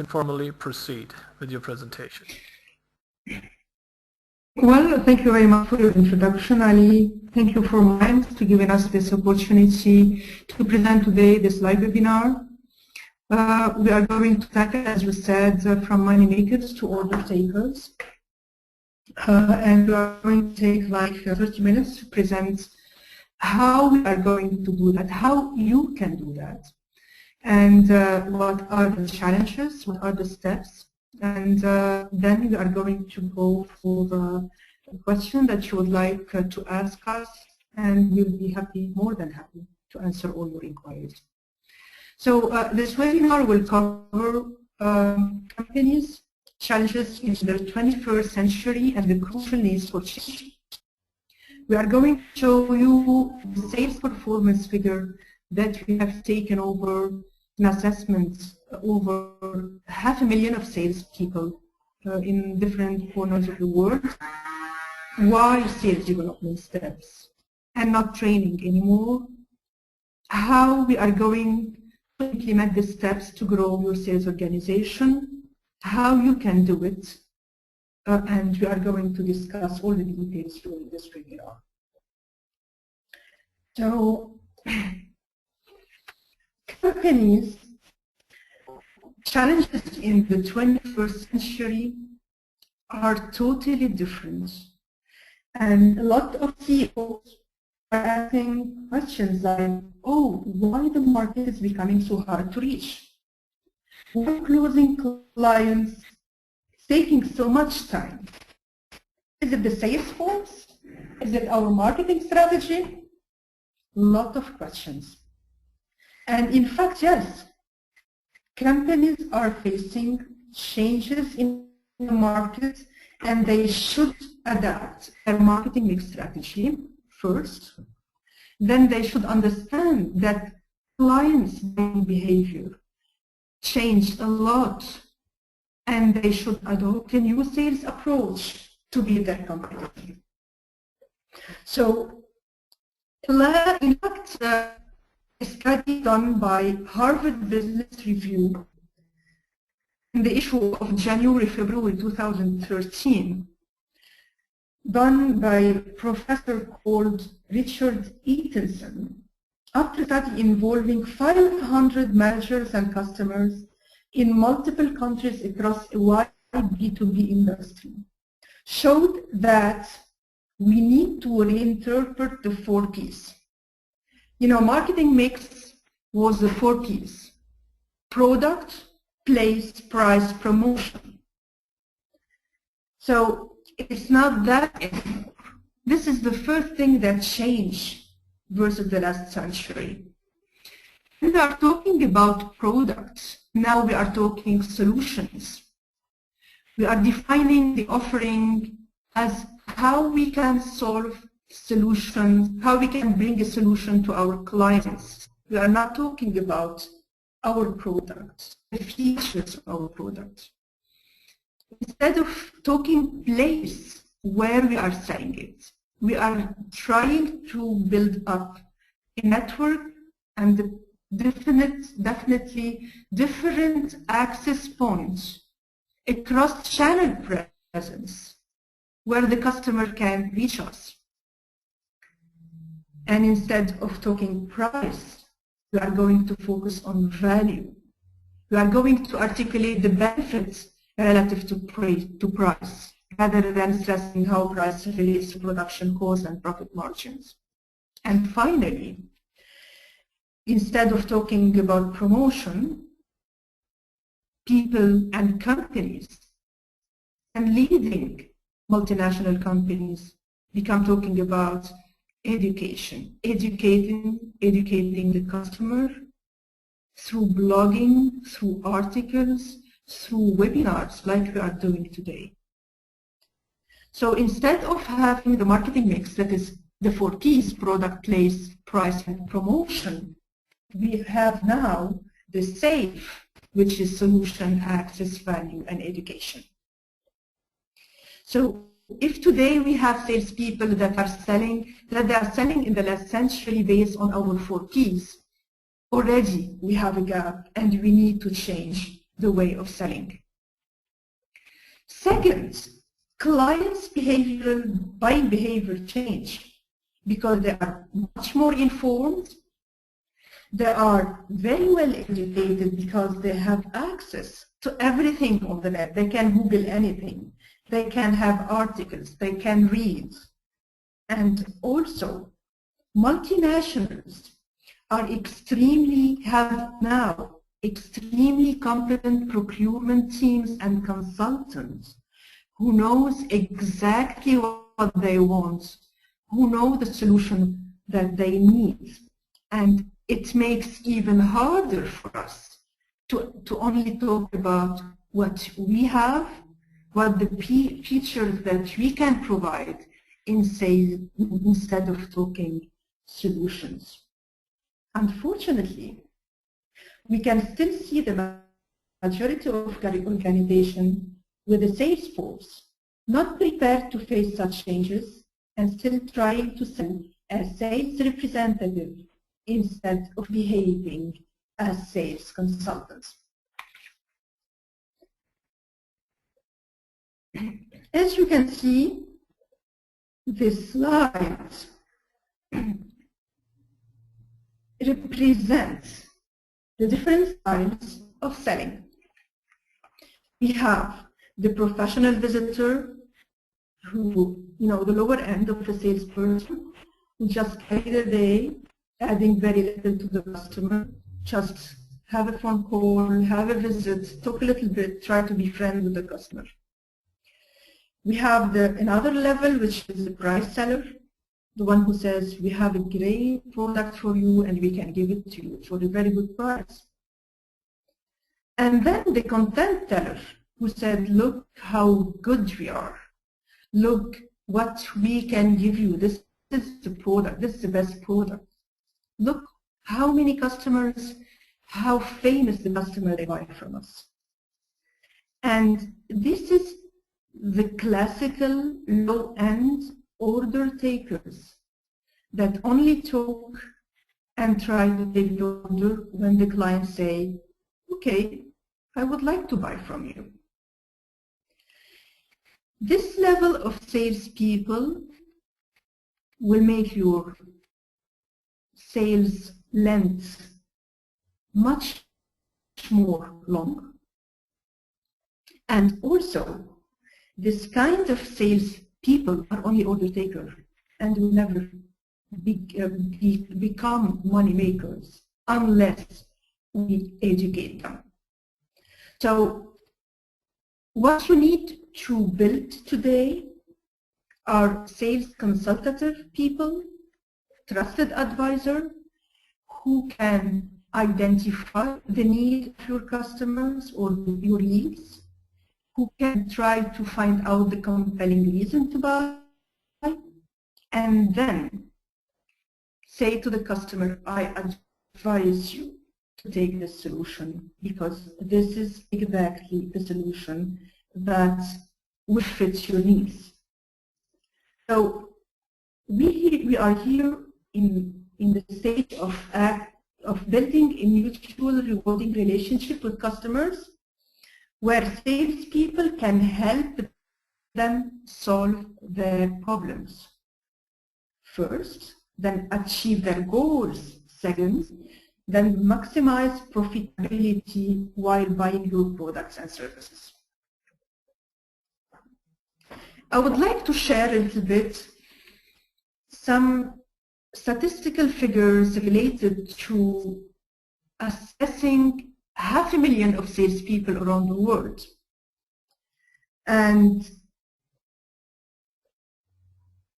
formally proceed with your presentation. Well, thank you very much for your introduction, Ali. Thank you for Minds to giving us this opportunity to present today this live webinar. We are going to tackle, as you said, from money makers to order takers. And we are going to take like 30 minutes to present how we are going to do that, how you can do that, and what are the challenges, what are the steps, and then we are going to go for the question that you would like to ask us, and we'll be happy, more than happy, to answer all your inquiries. So this webinar will cover companies, challenges in the 21st century and the crucial needs for change. We are going to show you the sales performance figure that we have taken over an assessment over 500,000 of salespeople in different corners of the world. Why sales development steps and not training anymore? How we are going to implement the steps to grow your sales organization, how you can do it, and we are going to discuss all the details during this webinar. So, companies' challenges in the 21st century are totally different. And a lot of CEOs are asking questions like, oh, why the market is becoming so hard to reach? Why closing clients is taking so much time? Is it the sales force? Is it our marketing strategy? A lot of questions. And in fact, yes, companies are facing changes in the market, and they should adapt their marketing mix strategy first. Then they should understand that clients' behavior changed a lot, and they should adopt a new sales approach to be their competitive. So, in fact, a study done by Harvard Business Review in the issue of January-February 2013, done by a professor called Richard Eatonson, after study involving 500 managers and customers in multiple countries across a wide B2B industry, showed that we need to reinterpret the 4 Ps. You know, marketing mix was the 4 Ps: product, place, price, promotion. So it's not that anymore. This is the first thing that changed versus the last century. When we are talking about products, now we are talking solutions. We are defining the offering as how we can solve solutions, how we can bring a solution to our clients. We are not talking about our product, the features of our product. Instead of talking place where we are selling it, we are trying to build up a network and definitely different access points across channel presence where the customer can reach us. And instead of talking price, we are going to focus on value. We are going to articulate the benefits relative to price, rather than stressing how price relates to production costs and profit margins. And finally, instead of talking about promotion, people and companies and leading multinational companies become talking about education, educating the customer through blogging, through articles, through webinars like we are doing today. So instead of having the marketing mix that is the 4 Ps, product, place, price, and promotion, we have now the SAFE, which is solution, access, value, and education. So if today we have salespeople that are selling in the last century based on our 4 Ps, already we have a gap and we need to change the way of selling. Second, clients' buying behavior change because they are much more informed. They are very well educated because they have access to everything on the net. They can Google anything. They can have articles. They can read. And also, multinationals have now extremely competent procurement teams and consultants who knows exactly what they want, who know the solution that they need. And it makes even harder for us to only talk about what we have, what the features that we can provide in sales instead of talking solutions. Unfortunately, we can still see the majority of organizations with a sales force not prepared to face such changes and still trying to sell as sales representative instead of behaving as sales consultants. As you can see, this slide represents the different styles of selling. We have the professional visitor who, the lower end of a salesperson who just carry the day, adding very little to the customer, just have a phone call, have a visit, talk a little bit, try to be friends with the customer. We have another level, which is the price seller, the one who says, we have a great product for you and we can give it to you for a very good price. And then the content teller, who said, look how good we are. Look what we can give you. This is the product. This is the best product. Look how many customers, how famous the customer they buy from us. And this is the classical low-end order takers that only talk and try to take the order when the clients say, okay, I would like to buy from you. This level of salespeople will make your sales length much more long. And also, this kind of salespeople are only order takers and will never become money makers unless we educate them. So what you need to build today are sales consultative people, trusted advisor, who can identify the need of your customers or your needs, who can try to find out the compelling reason to buy, and then say to the customer, I advise you to take this solution because this is exactly the solution that will fit your needs. So we are here in the stage of building a mutual rewarding relationship with customers where salespeople can help them solve their problems first, then achieve their goals second, then maximize profitability while buying your products and services. I would like to share a little bit some statistical figures related to assessing 500,000 of salespeople around the world. And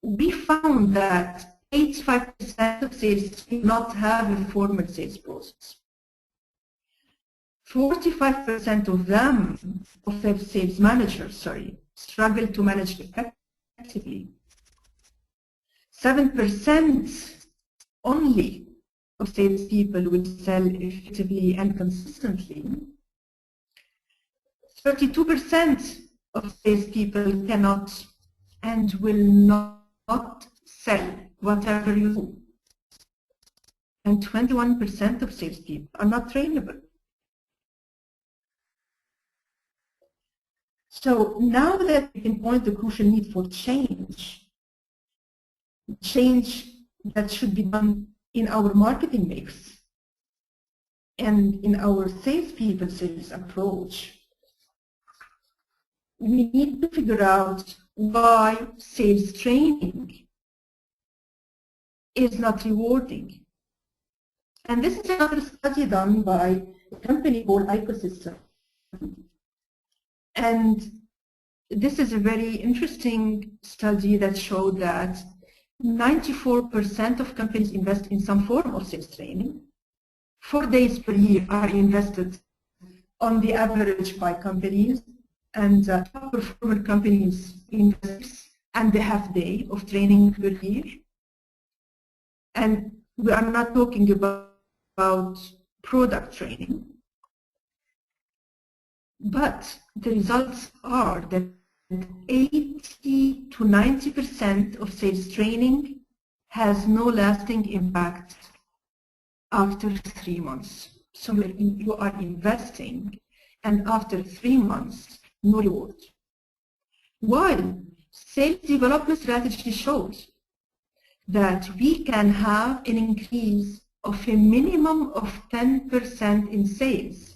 we found that 85% of sales do not have a formal sales process. 45% of them, of their sales managers, struggle to manage effectively. 7% only of salespeople will sell effectively and consistently. 32% of salespeople cannot and will not sell whatever you do. And 21% of salespeople are not trainable. So now that we can point the crucial need for change that should be done in our marketing mix and in our salespeople sales approach, we need to figure out why sales training is not rewarding. And this is another study done by a company called Ecosystem. And this is a very interesting study that showed that 94% of companies invest in some form of sales training. 4 days per year are invested on the average by companies, and top performer companies invest and a half day of training per year. And we are not talking about product training. But the results are that 80 to 90% of sales training has no lasting impact after 3 months. So you are investing, and after 3 months, no reward. While sales development strategy shows that we can have an increase of a minimum of 10% in sales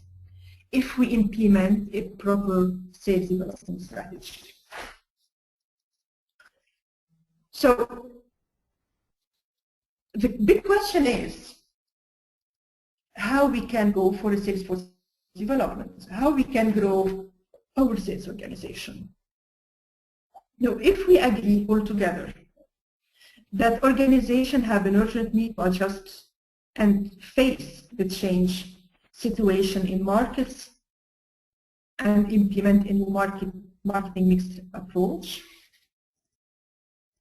if we implement a proper sales development strategy. So the big question is how we can go for a sales force development, how we can grow our sales organization. Now, if we agree all together that organizations have an urgent need to adjust and face the change situation in markets and implement a new marketing mixed approach,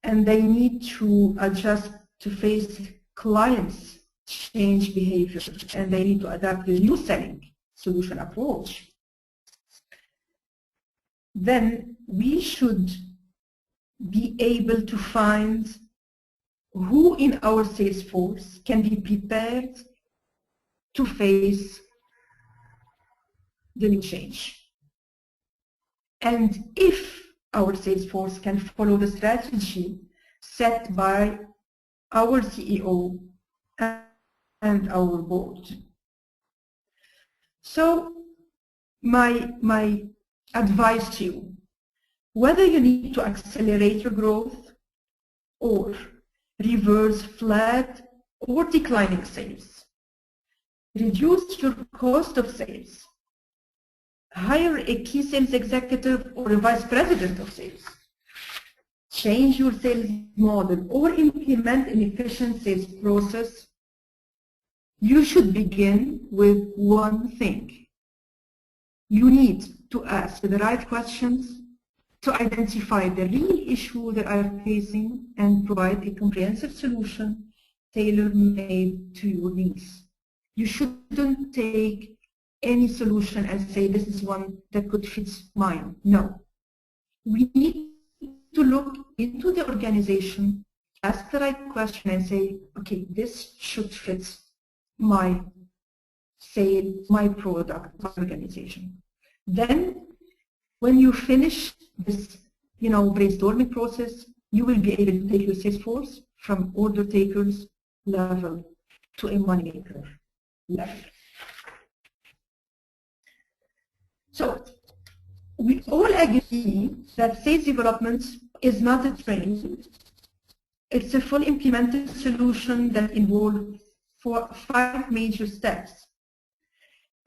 and they need to adjust to face clients' change behavior, and they need to adapt the new selling solution approach, then we should be able to find who in our sales force can be prepared to face the new change. And if our sales force can follow the strategy set by our CEO and our board. So my advice to you, whether you need to accelerate your growth or reverse flat or declining sales, reduce your cost of sales, hire a key sales executive or a vice president of sales, change your sales model, or implement an efficient sales process, you should begin with one thing. You need to ask the right questions to identify the real issue that are facing and provide a comprehensive solution tailor-made to your needs. You shouldn't take any solution and say this is one that could fit mine. No. We need to look into the organization, ask the right question and say, okay, this should fit my sale, my product, my organization. Then when you finish this brainstorming process, you will be able to take your sales force from order takers level to a money maker level. So we all agree that sales development is not a training. It's a full implemented solution that involves 5 major steps.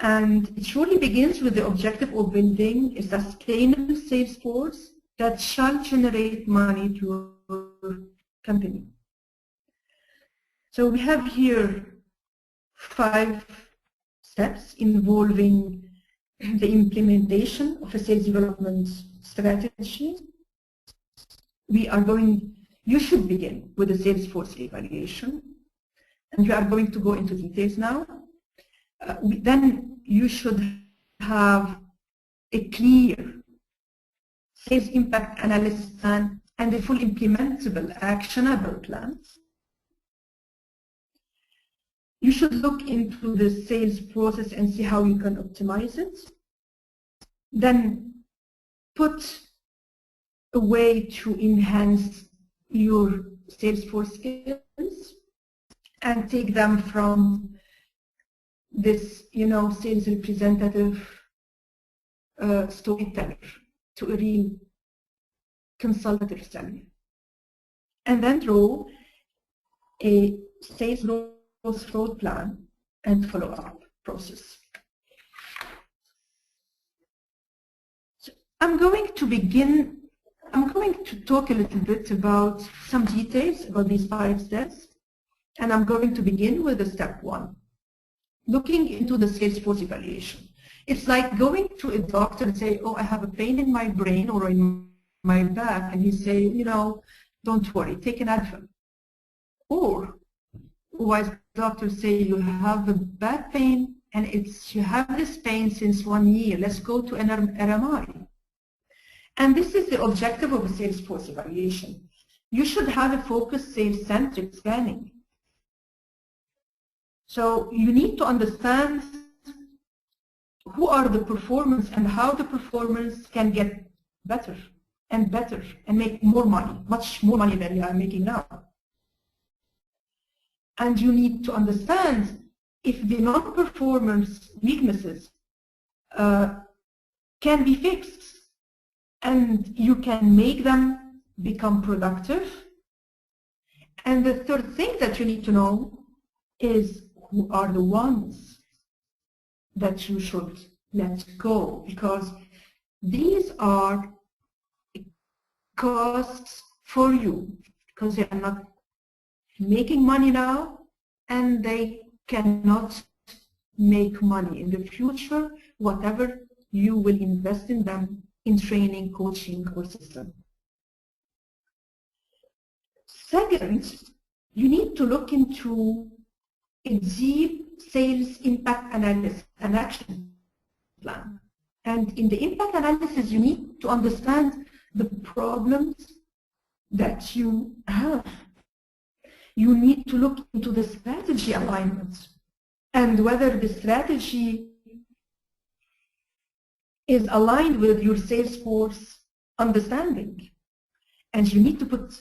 And it surely begins with the objective of building a sustainable sales force that shall generate money to your company. So we have here 5 steps involving the implementation of a sales development strategy. You should begin with a sales force evaluation, and we are going to go into details now. Then you should have a clear sales impact analysis plan and a full implementable, actionable plan. You should look into the sales process and see how you can optimize it. Then put a way to enhance your Salesforce skills and take them from this, sales representative storyteller to a real consultative seller. And then draw a sales growth road plan and follow-up process. So I'm going to talk a little bit about some details about these 5 steps, and I'm going to begin with the step 1, looking into the Salesforce evaluation. It's like going to a doctor and say, oh, I have a pain in my brain or in my back, and he say, don't worry, take an Advil. Or wise doctors say, you have a back pain and you have this pain since 1 year, let's go to an RMI. And this is the objective of a Salesforce evaluation. You should have a focused sales-centric scanning. So you need to understand who are the performers and how the performers can get better and better and make more money, much more money than you are making now. And you need to understand if the non-performers' weaknesses can be fixed and you can make them become productive. And the third thing that you need to know is who are the ones that you should let go, because these are costs for you, because they are not making money now and they cannot make money in the future, whatever you will invest in them in training, coaching, or system. Second, you need to look into a deep sales impact analysis and action plan. And in the impact analysis, you need to understand the problems that you have. You need to look into the strategy alignment and whether the strategy is aligned with your Salesforce understanding. And you need to put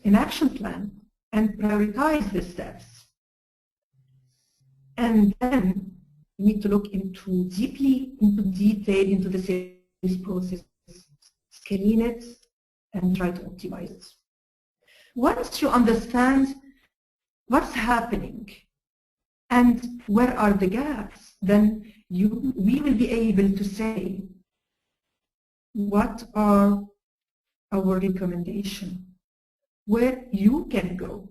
an action plan and prioritize the steps. And then you need to look deeply into detail into the sales process, screen it, and try to optimize it. Once you understand what's happening and where are the gaps, then we will be able to say what are our recommendations, where you can go.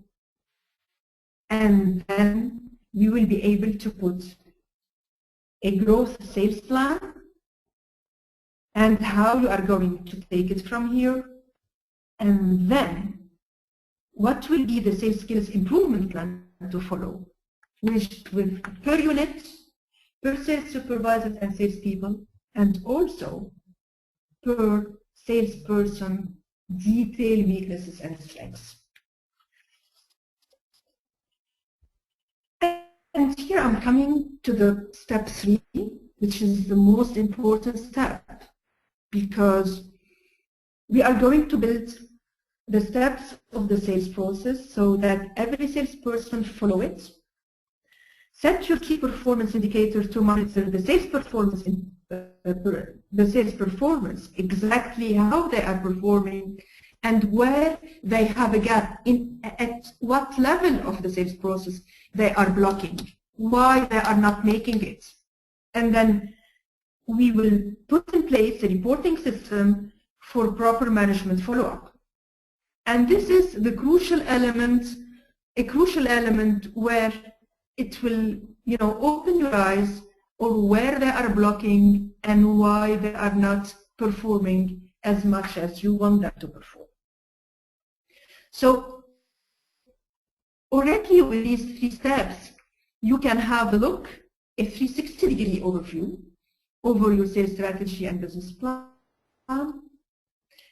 And then we will be able to put a growth sales plan and how you are going to take it from here. And then what will be the sales skills improvement plan to follow, which with per unit, per sales supervisors and salespeople, and also per salesperson detailed weaknesses and strengths. And here I'm coming to the step 3, which is the most important step, because we are going to build the steps of the sales process so that every salesperson follow it. Set your key performance indicators to monitor the sales performance exactly how they are performing and where they have a gap, at what level of the sales process they are blocking, why they are not making it. And then we will put in place a reporting system for proper management follow-up. And this is the crucial element, a crucial element where it will, open your eyes or where they are blocking and why they are not performing as much as you want them to perform. So already with these 3 steps, you can have a look, a 360-degree overview over your sales strategy and business plan,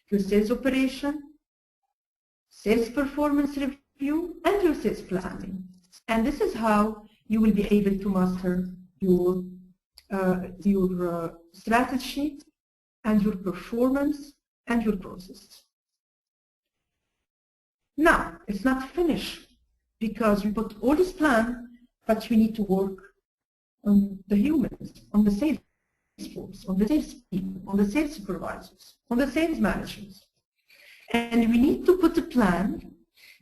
your sales operation, sales performance review, and your sales planning. And this is how you will be able to master your your strategy and your performance and your process. Now, it's not finished because we put all this plan, but we need to work on the humans, on the sales force, on the sales people, on the sales supervisors, on the sales managers. And we need to put a plan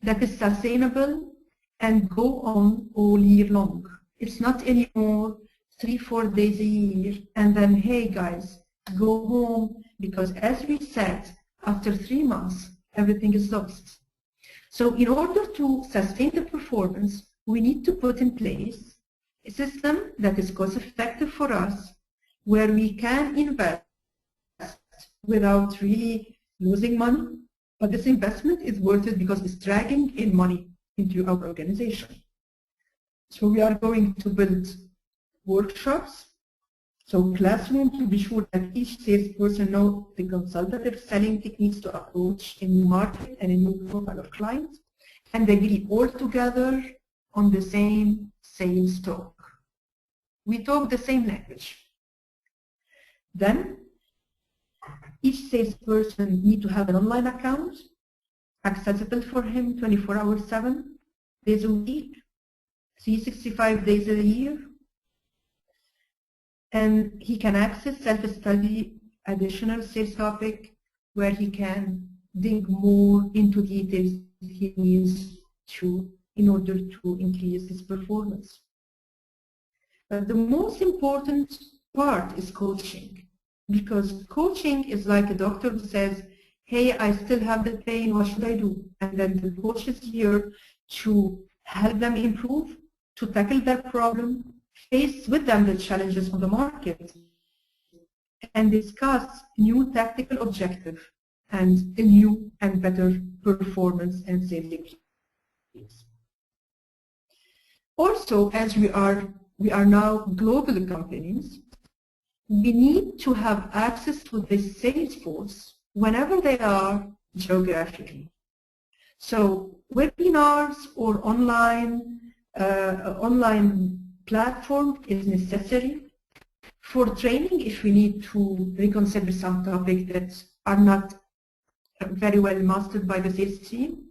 that is sustainable and go on all year long. It's not anymore 3-4 days a year and then, hey guys, go home, because as we said, after 3 months, everything is lost. So in order to sustain the performance, we need to put in place a system that is cost effective for us, where we can invest without really losing money, but this investment is worth it because it's dragging in money into our organization. So we are going to build workshops, so classroom, to be sure that each salesperson knows the consultative selling techniques to approach a new market and a new profile of clients, and they agree all together on the same sales talk. We talk the same language. Then each salesperson needs to have an online account accessible for him 24 hours, 7 days a week, 365 days a year. And he can access self-study, additional sales topic, where he can dig more into details he needs to in order to increase his performance. But the most important part is coaching, because coaching is like a doctor who says, hey, I still have the pain, what should I do? And then the coach is here to help them improve, to tackle their problem, face with them the challenges on the market, and discuss new tactical objective and a new and better performance and sales increase. Also, as we are now global companies, we need to have access to this sales force whenever they are geographically. So webinars or online platform is necessary for training if we need to reconsider some topics that are not very well mastered by the sales team,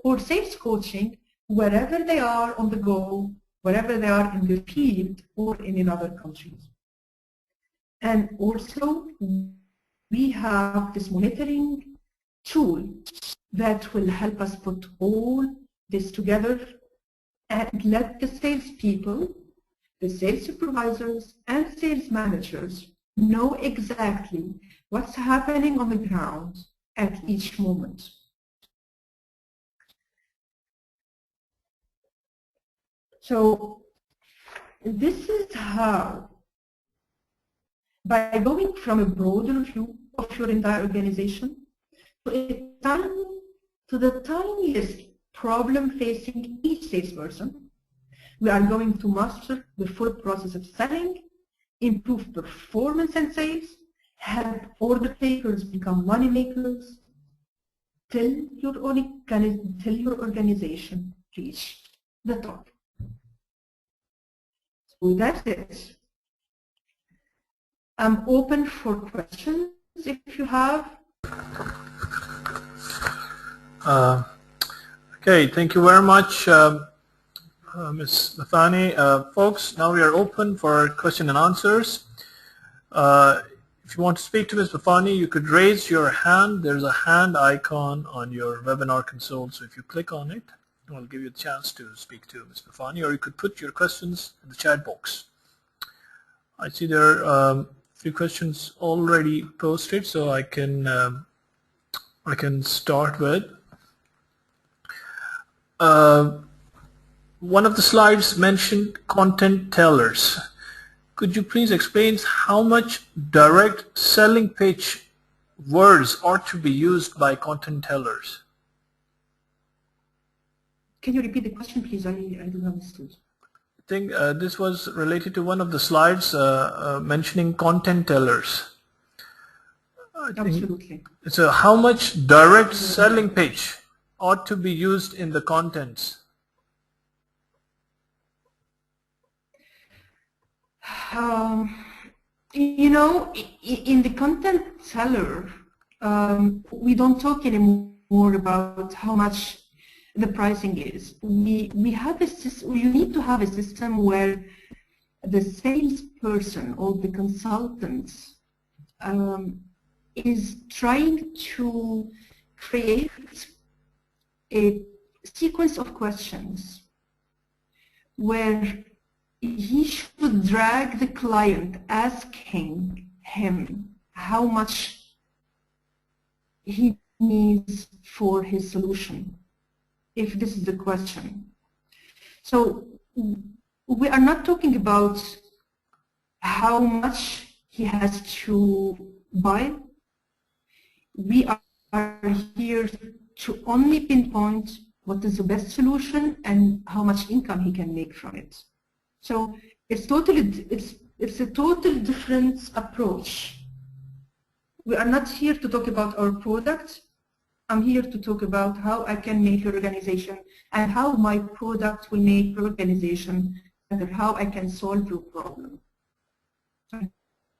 or sales coaching wherever they are on the go, wherever they are in the field or in other countries. And also we have this monitoring tool that will help us put all this together and let the salespeople, the sales supervisors and sales managers know exactly what's happening on the ground at each moment. So this is how, by going from a broader view of your entire organization to the tiniest problem facing each salesperson, we are going to master the full process of selling, improve performance and sales, help order takers become money makers, till your organization reach the top. So that's it. I'm open for questions if you have. Okay, thank you very much, Ms. Bifani. Folks, now we are open for question and answers. If you want to speak to Ms. Bifani, you could raise your hand. There's a hand icon on your webinar console, so if you click on it, it will give you a chance to speak to Ms. Bifani, or you could put your questions in the chat box. I see there are a few questions already posted, so I can start with. One of the slides mentioned content tellers. Could you please explain how much direct selling pitch words ought to be used by content tellers? Can you repeat the question, please? I don't understand. I think this was related to one of the slides mentioning content tellers. Absolutely. So how much direct selling pitch ought to be used in the contents? You know, in the content seller, we don't talk anymore about how much the pricing is. We have a system. You need to have a system where the salesperson or the consultant is trying to create a sequence of questions where he should drag the client asking him how much he needs for his solution, if this is the question. So we are not talking about how much he has to buy. We are here to only pinpoint what is the best solution and how much income he can make from it. So it's a totally different approach. We are not here to talk about our product. I'm here to talk about how I can make your organization and how my product will make your organization better, how I can solve your problem. I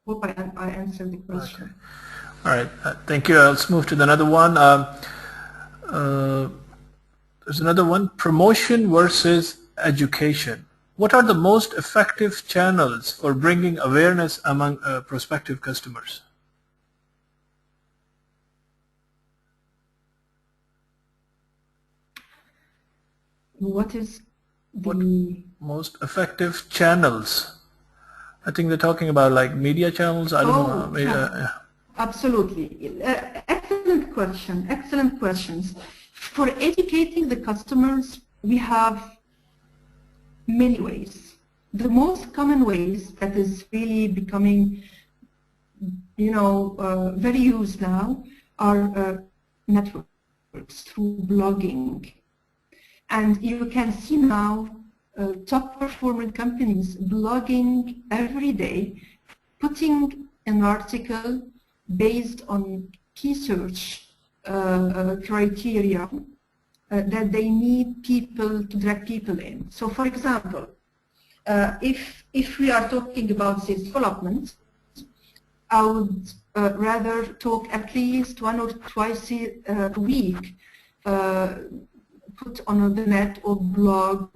hope I answered the question. Okay. All right. Thank you. Let's move to another one. There's another one, promotion versus education. What are the most effective channels for bringing awareness among prospective customers? What is the most effective channels? I think they're talking about like media channels. I don't know. Absolutely. Excellent question. Excellent questions. For educating the customers, we have many ways. The most common ways that is really becoming, very used now are networks through blogging. And you can see now top performing companies blogging every day, putting an article based on key search criteria that they need people to drag people in. So for example, if we are talking about sales development, I would rather talk at least 1 or twice a week, put on the net or blog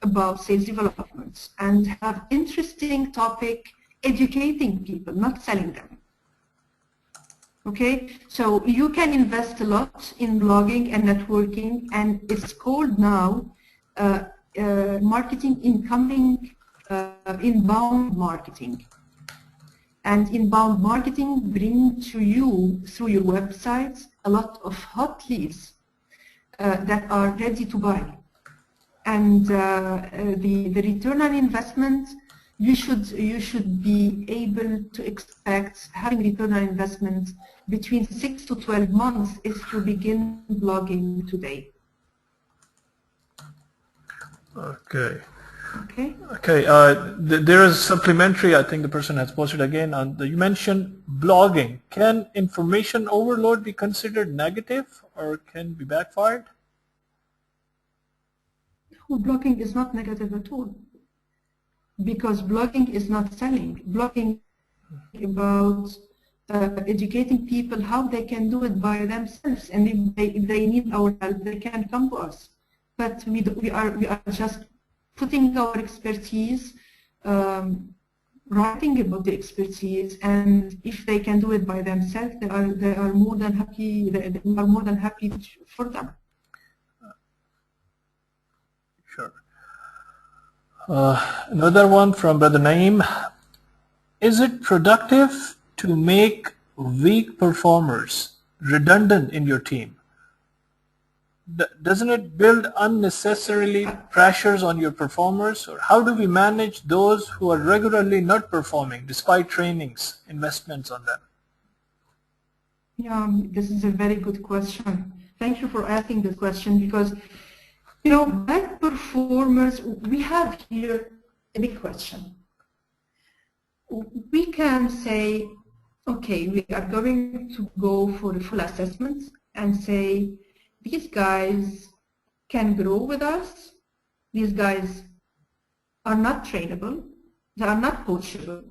about sales development and have interesting topic educating people, not selling them. Okay, so you can invest a lot in blogging and networking, and it's called now marketing inbound marketing. And inbound marketing brings to you through your websites a lot of hot leads that are ready to buy. And the return on investment, you should be able to expect having return on investment between 6 to 12 months if you begin blogging today. Okay. Okay. Okay. There is supplementary. I think the person has posted again on you mentioned blogging. Can information overload be considered negative or can be backfired? No, blogging is not negative at all, because blogging is not selling. Blogging is about educating people how they can do it by themselves, and if they need our help, they can come to us. But we are just putting our expertise, writing about the expertise, and if they can do it by themselves, they are more than happy. We are more than happy for them. Sure. Another one from Brother Naeem. Is it productive to make weak performers redundant in your team? Doesn't it build unnecessarily pressures on your performers? Or how do we manage those who are regularly not performing despite trainings, investments on them? Yeah, this is a very good question. Thank you for asking the question, because bad performers, we have here a big question. We can say, okay, we are going to go for a full assessment and say, these guys can grow with us, these guys are not trainable, they are not coachable.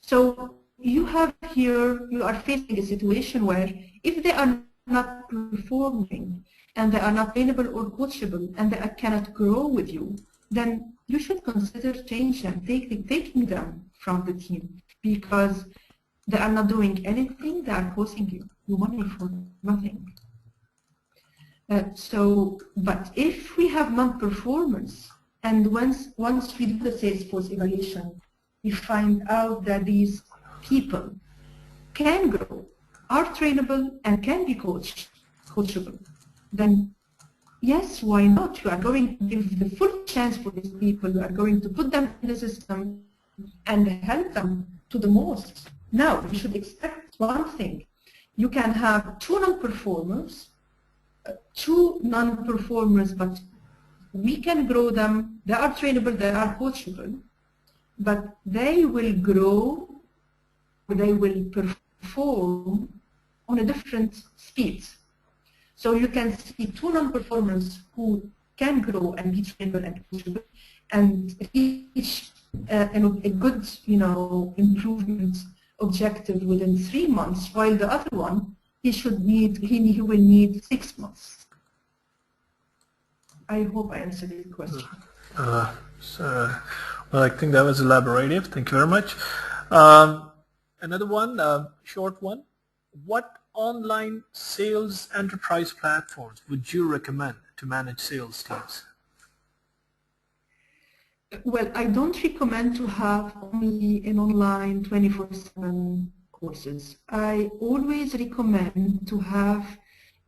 So you have here, you are facing a situation where if they are not performing and they are not trainable or coachable and they cannot grow with you, then you should consider changing them, taking them from the team, because they are not doing anything, they are costing you money for nothing. But if we have non-performance, and once we do the Salesforce evaluation, we find out that these people can grow, are trainable, and can be coachable, then yes, why not? You are going to give the full chance for these people. You are going to put them in the system and help them to the most. Now, you should expect one thing. You can have two non-performers, but we can grow them. They are trainable, they are coachable, but they will grow, they will perform on a different speed. So you can see two non-performers who can grow and be trainable and coachable and reach a good, improvement objective within 3 months, while the other one, he will need 6 months. I hope I answered your question. Well, I think that was elaborative. Thank you very much. Another one, short one. What online sales enterprise platforms would you recommend to manage sales teams? Well, I don't recommend to have only an online 24/7 courses. I always recommend to have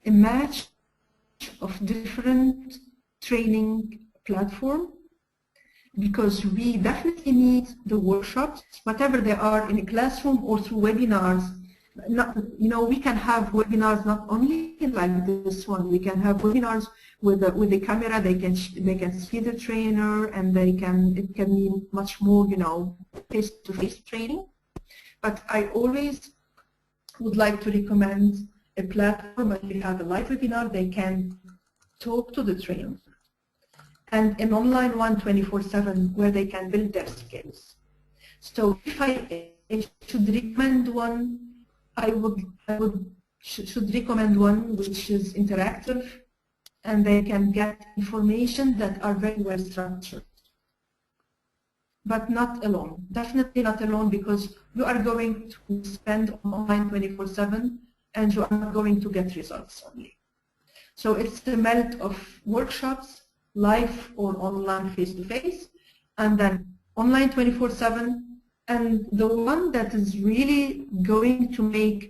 a match of different training platform, because we definitely need the workshops, whatever they are, in a classroom or through webinars. We can have webinars not only like this one. We can have webinars with the camera. They can see the trainer, and it can be much more, face-to-face training. But I always would like to recommend a platform where we have a live webinar. They can talk to the trainer, and an online one 24/7 where they can build their skills. So if I should recommend one, I should recommend one which is interactive, and they can get information that are very well structured. But not alone. Definitely not alone, because you are going to spend online 24/7 and you are not going to get results only. So it's a melt of workshops, live or online face-to-face, and then online 24/7. And the one that is really going to make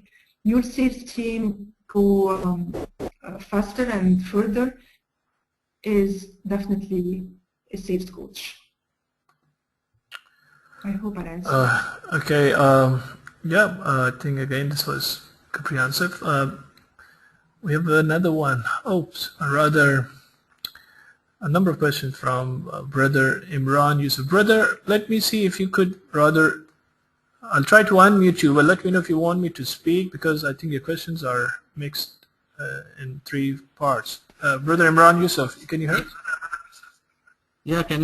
your sales team go faster and further is definitely a sales coach. I hope I answered. Okay. I think again this was comprehensive. We have another one. A number of questions from Brother Imran Yusuf. Brother, let me see if you could I'll try to unmute you, but let me know if you want me to speak, because I think your questions are mixed in 3 parts. Brother Imran Yusuf, can you hear us? Yeah, I can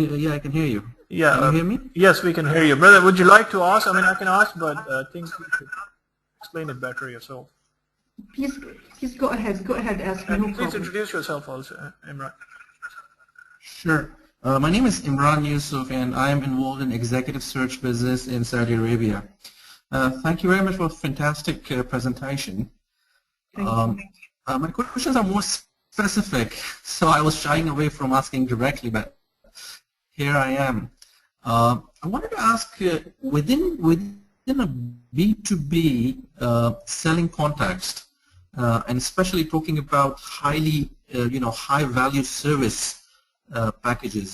hear you. Yeah. Can you hear me? Yes, we can hear you. Brother, would you like to ask? I mean, I can ask, but I think you should explain it better yourself. Please go ahead. Go ahead, ask me. No please introduce yourself also, Imran. Sure. My name is Imran Yusuf, and I am involved in executive search business in Saudi Arabia. Thank you very much for a fantastic presentation. Thank you. My questions are more specific, so I was shying away from asking directly, but here I am. I wanted to ask, within a B2B selling context, and especially talking about high value service packages,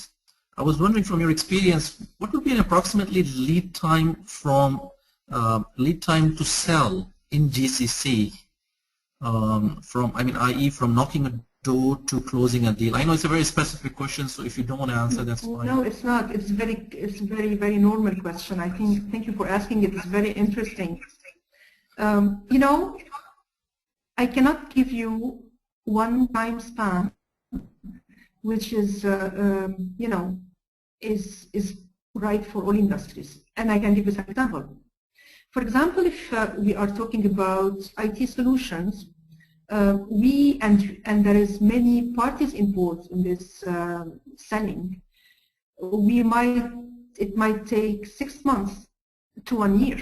I was wondering, from your experience, what would be an approximately lead time to sell in GCC, i.e. from knocking a door to closing a deal? I know it's a very specific question, so if you don't want to answer, that's fine. No, it's not. It's very, very normal question. I think. Thank you for asking it. It's very interesting. I cannot give you one time span which is is right for all industries. And I can give you some example. For example, if we are talking about IT solutions, and there is many parties involved in this selling, it might take 6 months to 1 year.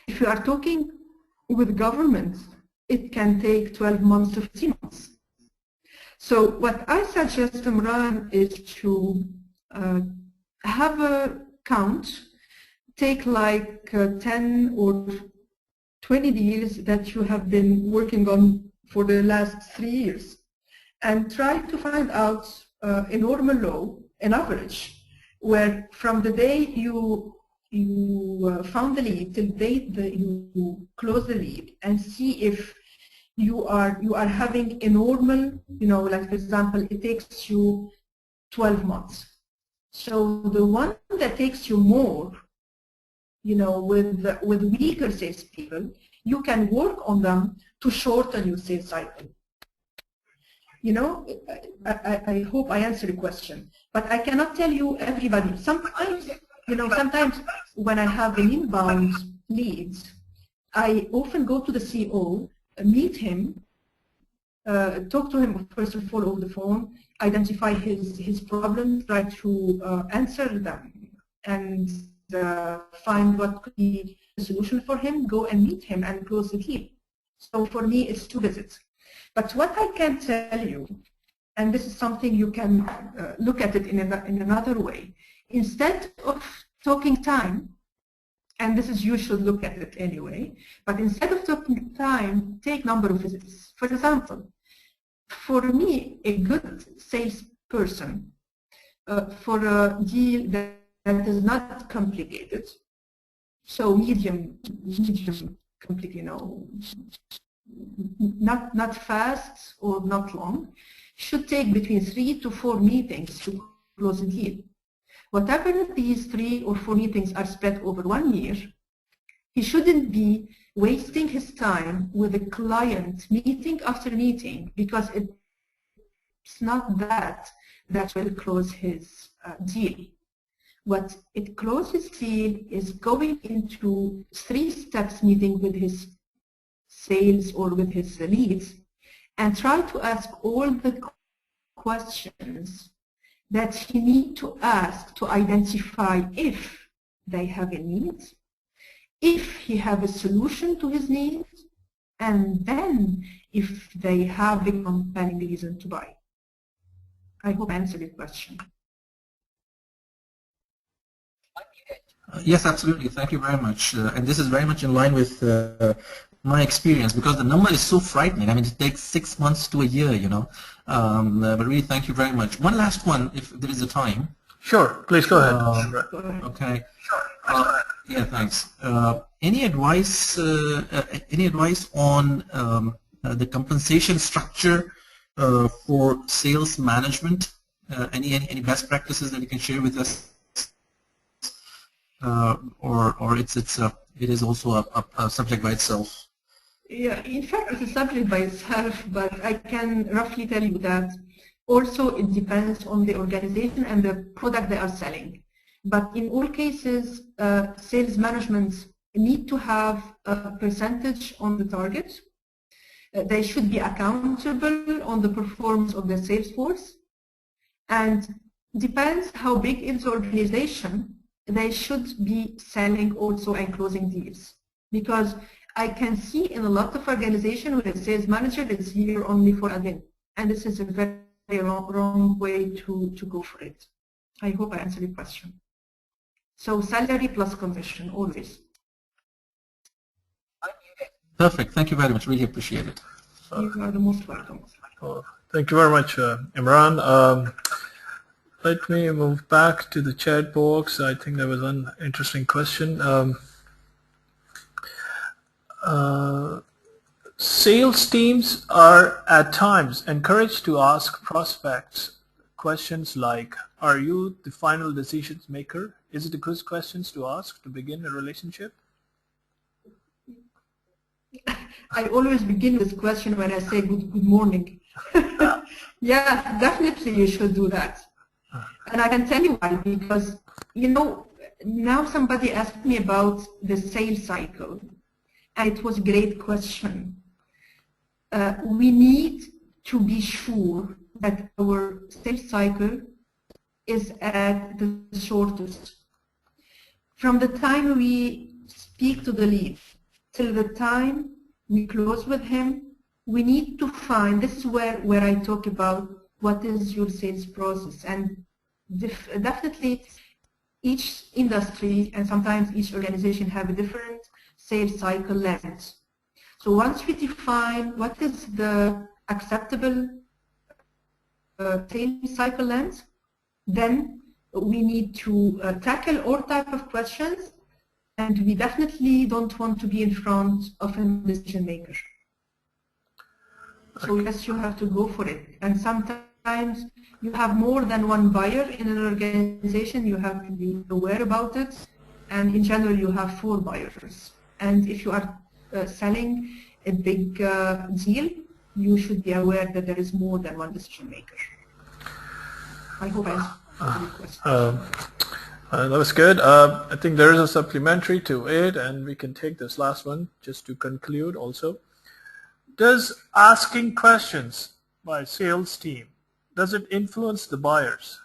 If you are talking with government, it can take 12 months to 15 months. So what I suggest, Imran, is to have a count, take like 10 or 20 deals that you have been working on for the last 3 years, and try to find out a normal low, an average, where from the day you found the lead till the date that you close the lead, and see if you are having a normal, like for example, it takes you 12 months. So the one that takes you more, with weaker salespeople, you can work on them to shorten your sales cycle. I hope I answered the question, but I cannot tell you everybody. Sometimes, sometimes when I have an inbound leads, I often go to the CEO, meet him, talk to him first of all over the phone, identify his problems, try to answer them, and find what could be the solution for him, go and meet him and close the deal. So for me, it's 2 visits. But what I can tell you, and this is something you can look at it in another way, instead of talking time, and this is you should look at it anyway, but instead of talking time, take number of visits. For example, for me, a good salesperson for a deal that is not complicated, so medium complicated, not fast or not long, should take between 3 to 4 meetings to close a deal. Whatever these 3 or 4 meetings are spread over 1 year, he shouldn't be wasting his time with a client meeting after meeting, because it's not that will close his deal. What it closes deal is going into 3 steps meeting with his sales or with his leads, and try to ask all the questions that he needs to ask to identify if they have a need, if he have a solution to his needs, and then if they have a compelling reason to buy. I hope I answered your question. Yes, absolutely. Thank you very much. And this is very much in line with my experience, because the number is so frightening. I mean, it takes 6 months to a year, but really, thank you very much. One last one, if there is a time. Sure, please go ahead. Okay. Yeah, thanks. Any advice on the compensation structure for sales management? Any best practices that you can share with us? Or it is also a subject by itself? Yeah, in fact, it's a subject by itself, but I can roughly tell you that also it depends on the organization and the product they are selling. But in all cases, sales management need to have a percentage on the target. They should be accountable on the performance of their sales force. And depends how big is the organization, they should be selling also and closing deals. Because I can see in a lot of organizations where a sales manager is here only for admin. And this is a very wrong way to go for it. I hope I answered your question. So salary plus commission, always. Perfect. Thank you very much. Really appreciate it. You are the most welcome. Thank you very much, Imran. Let me move back to the chat box. I think that was an interesting question. Sales teams are at times encouraged to ask prospects questions like, are you the final decision maker? Is it a good questions to ask to begin a relationship? I always begin this question when I say good morning. Yeah, definitely you should do that. And I can tell you why, because, now somebody asked me about the sales cycle, and it was a great question. We need to be sure that our sales cycle is at the shortest. From the time we speak to the lead till the time we close with him, we need to find, this is where I talk about what is your sales process. And definitely each industry and sometimes each organization have a different sales cycle length. So once we define what is the acceptable sales cycle length, then we need to tackle all type of questions, and we definitely don't want to be in front of a decision maker. So yes, you have to go for it. And sometimes you have more than one buyer in an organization, you have to be aware about it. And in general, you have 4 buyers. And if you are selling a big deal, you should be aware that there is more than one decision maker. I hope I answered your question. That was good. I think there is a supplementary to it, and we can take this last one just to conclude also. Does asking questions by sales team, does it influence the buyers?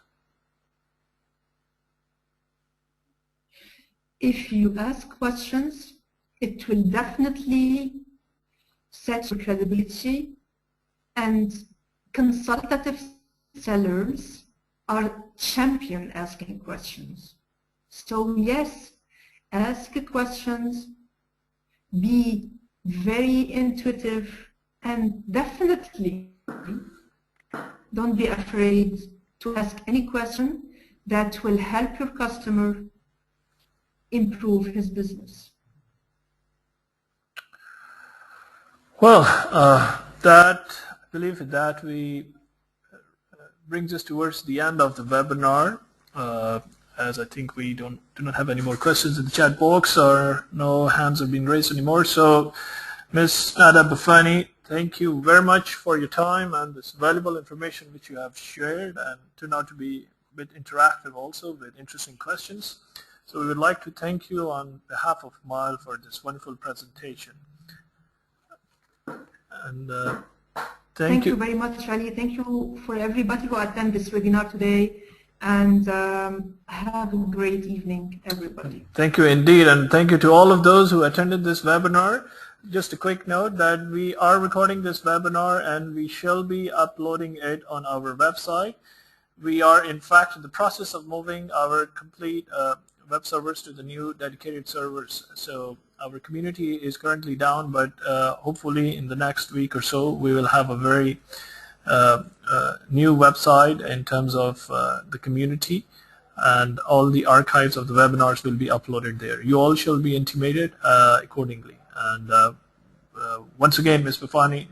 If you ask questions, it will definitely set your credibility, and consultative sellers are champion asking questions. So yes, ask questions, be very intuitive, and definitely don't be afraid to ask any question that will help your customer improve his business. Well, I believe that we brings us towards the end of the webinar, as I think we do not have any more questions in the chat box, or no hands are being raised anymore. So, Ms. Nada Bifani, thank you very much for your time and this valuable information which you have shared, and turned out to be a bit interactive also with interesting questions. So we would like to thank you on behalf of MILE for this wonderful presentation. And thank you very much, Ali. Thank you for everybody who attended this webinar today, and have a great evening, everybody. Thank you indeed, and thank you to all of those who attended this webinar. Just a quick note that we are recording this webinar and we shall be uploading it on our website. We are in fact in the process of moving our complete web servers to the new dedicated servers. So our community is currently down, but hopefully in the next week or so we will have a very new website in terms of the community, and all the archives of the webinars will be uploaded there. You all shall be intimated accordingly. And once again, Ms. Bifani,